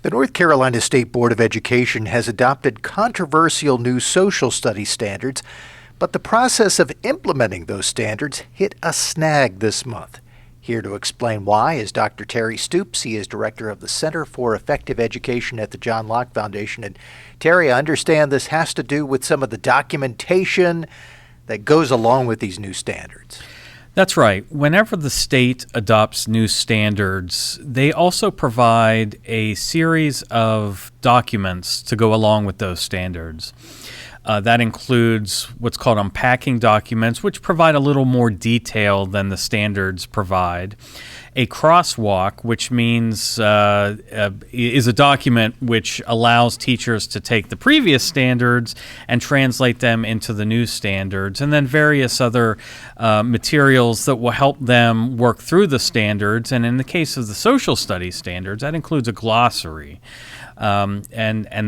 The North Carolina State Board of Education has adopted controversial new social studies standards, but the process of implementing those standards hit a snag this month. Here to explain why is Dr. Terry Stoops. He is director of the Center for Effective Education at the John Locke Foundation. And Terry, I understand this has to do with some of the documentation that goes along with these new standards. That's right. Whenever the state adopts new standards, they also provide a series of documents to go along with those standards. That includes what's called unpacking documents, which provide a little more detail than the standards provide. A crosswalk, which means is a document which allows teachers to take the previous standards and translate them into the new standards, and then various other materials that will help them work through the standards. And in the case of the social studies standards, that includes a glossary. And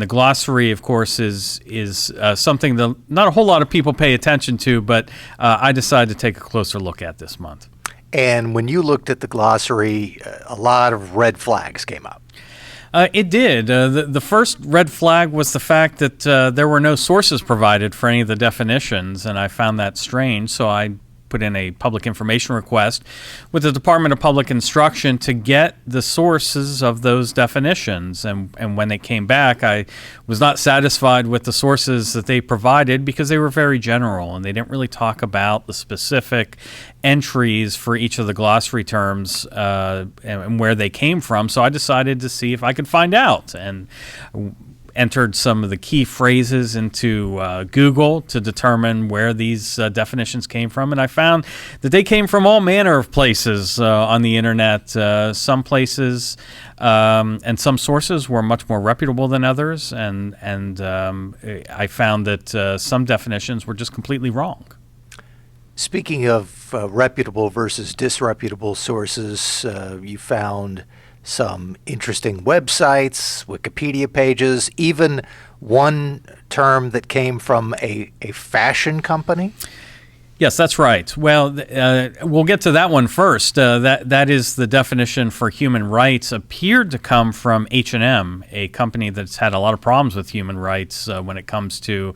the glossary, of course, is something that not a whole lot of people pay attention to, but I decided to take a closer look at this month. And when you looked at the glossary, a lot of red flags came up. It did. The first red flag was the fact that there were no sources provided for any of the definitions, and I found that strange, so I put in a public information request with the Department of Public Instruction to get the sources of those definitions. And when they came back, I was not satisfied with the sources that they provided because they were very general and they didn't really talk about the specific entries for each of the glossary terms and where they came from. So I decided to see if I could find out, and entered some of the key phrases into Google to determine where these definitions came from, and I found that they came from all manner of places on the internet. Some places and some sources were much more reputable than others, and I found that some definitions were just completely wrong. Speaking of reputable versus disreputable sources, you found some interesting websites, Wikipedia pages, even one term that came from a fashion company. Yes, that's right. Well, we'll get to that one first. That is the definition for human rights appeared to come from H&M, a company that's had a lot of problems with human rights when it comes to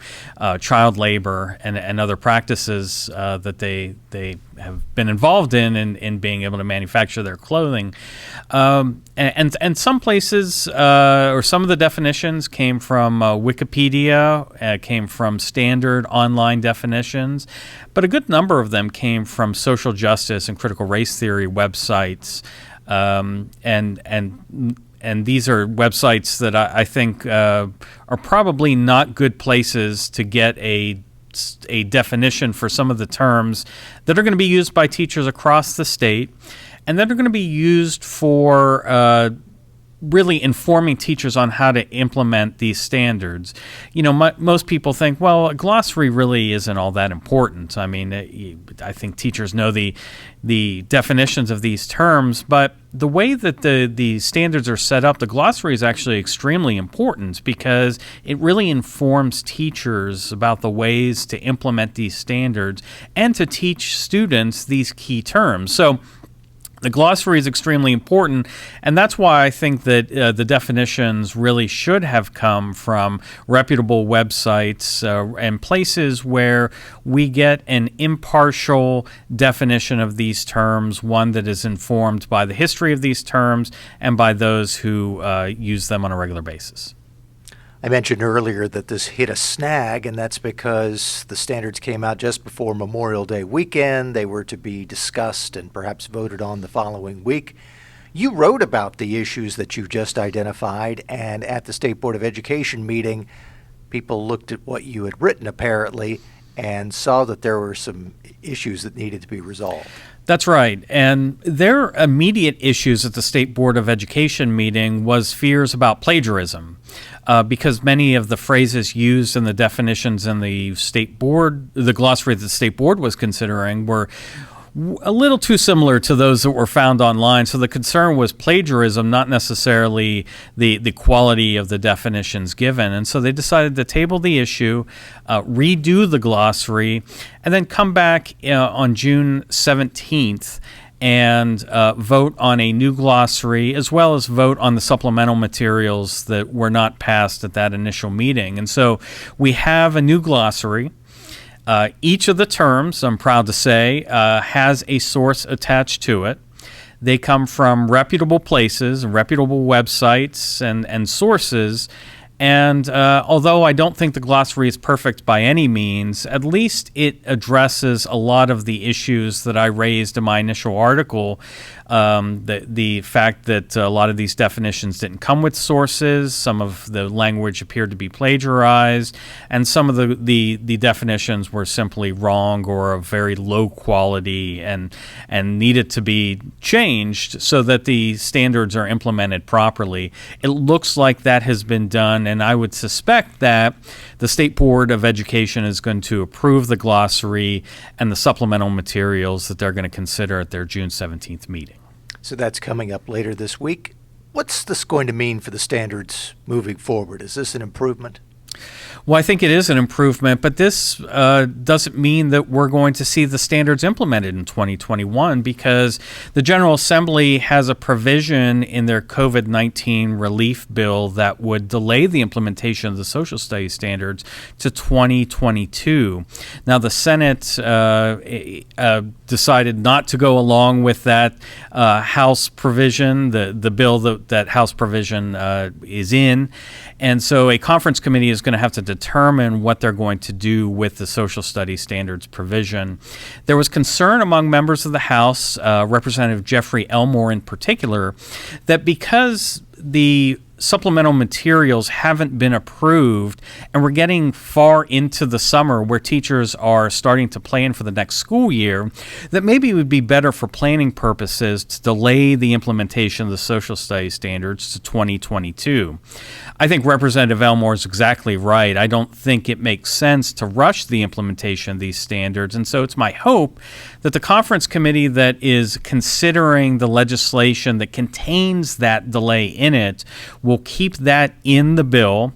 child labor and other practices that they have been involved in being able to manufacture their clothing. And some places, or some of the definitions came from Wikipedia, came from standard online definitions, but a good number of them came from social justice and critical race theory websites. And these are websites that I think are probably not good places to get a definition for some of the terms that are going to be used by teachers across the state, and that are going to be used for really informing teachers on how to implement these standards. You know, most people think, well, a glossary really isn't all that important. I mean, I think teachers know the definitions of these terms, but the way that the standards are set up, the glossary is actually extremely important because it really informs teachers about the ways to implement these standards and to teach students these key terms. So the glossary is extremely important, and that's why I think that the definitions really should have come from reputable websites and places where we get an impartial definition of these terms, one that is informed by the history of these terms and by those who use them on a regular basis. I mentioned earlier that this hit a snag, and that's because the standards came out just before Memorial Day weekend. They were to be discussed and perhaps voted on the following week. You wrote about the issues that you just identified, and at the State Board of Education meeting, people looked at what you had written apparently and saw that there were some issues that needed to be resolved. That's right. And their immediate issues at the State Board of Education meeting was fears about plagiarism, because many of the phrases used in the definitions in the State Board, the glossary that the State Board was considering, were a little too similar to those that were found online. So the concern was plagiarism, not necessarily the quality of the definitions given. And so they decided to table the issue, redo the glossary, and then come back on June 17th and vote on a new glossary, as well as vote on the supplemental materials that were not passed at that initial meeting. And so we have a new glossary. Each of the terms, I'm proud to say, has a source attached to it. They come from reputable places, reputable websites, and sources. And although I don't think the glossary is perfect by any means, at least it addresses a lot of the issues that I raised in my initial article. The fact that a lot of these definitions didn't come with sources, some of the language appeared to be plagiarized, and some of the definitions were simply wrong or of very low quality and needed to be changed so that the standards are implemented properly. It looks like that has been done, and I would suspect that the State Board of Education is going to approve the glossary and the supplemental materials that they're going to consider at their June 17th meeting. So that's coming up later this week. What's this going to mean for the standards moving forward? Is this an improvement? Well, I think it is an improvement, but this doesn't mean that we're going to see the standards implemented in 2021 because the General Assembly has a provision in their COVID-19 relief bill that would delay the implementation of the social studies standards to 2022. Now, the Senate decided not to go along with that House provision, the bill that House provision is in, and so a conference committee is going to have to determine what they're going to do with the social studies standards provision. There was concern among members of the House, Representative Jeffrey Elmore in particular, that because the supplemental materials haven't been approved and we're getting far into the summer where teachers are starting to plan for the next school year, that maybe it would be better for planning purposes to delay the implementation of the social studies standards to 2022. I think Representative Elmore is exactly right. I don't think it makes sense to rush the implementation of these standards, and so it's my hope that the conference committee that is considering the legislation that contains that delay in it will keep that in the bill,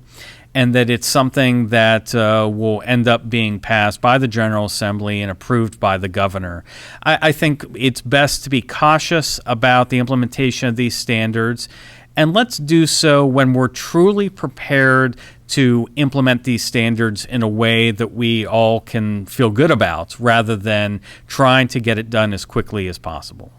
and that it's something that will end up being passed by the General Assembly and approved by the governor. I think it's best to be cautious about the implementation of these standards, and let's do so when we're truly prepared to implement these standards in a way that we all can feel good about, rather than trying to get it done as quickly as possible.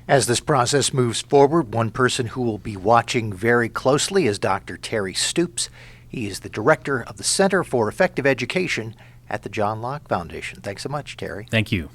As this process moves forward, one person who will be watching very closely is Dr. Terry Stoops. He is the director of the Center for Effective Education at the John Locke Foundation. Thanks so much, Terry. Thank you.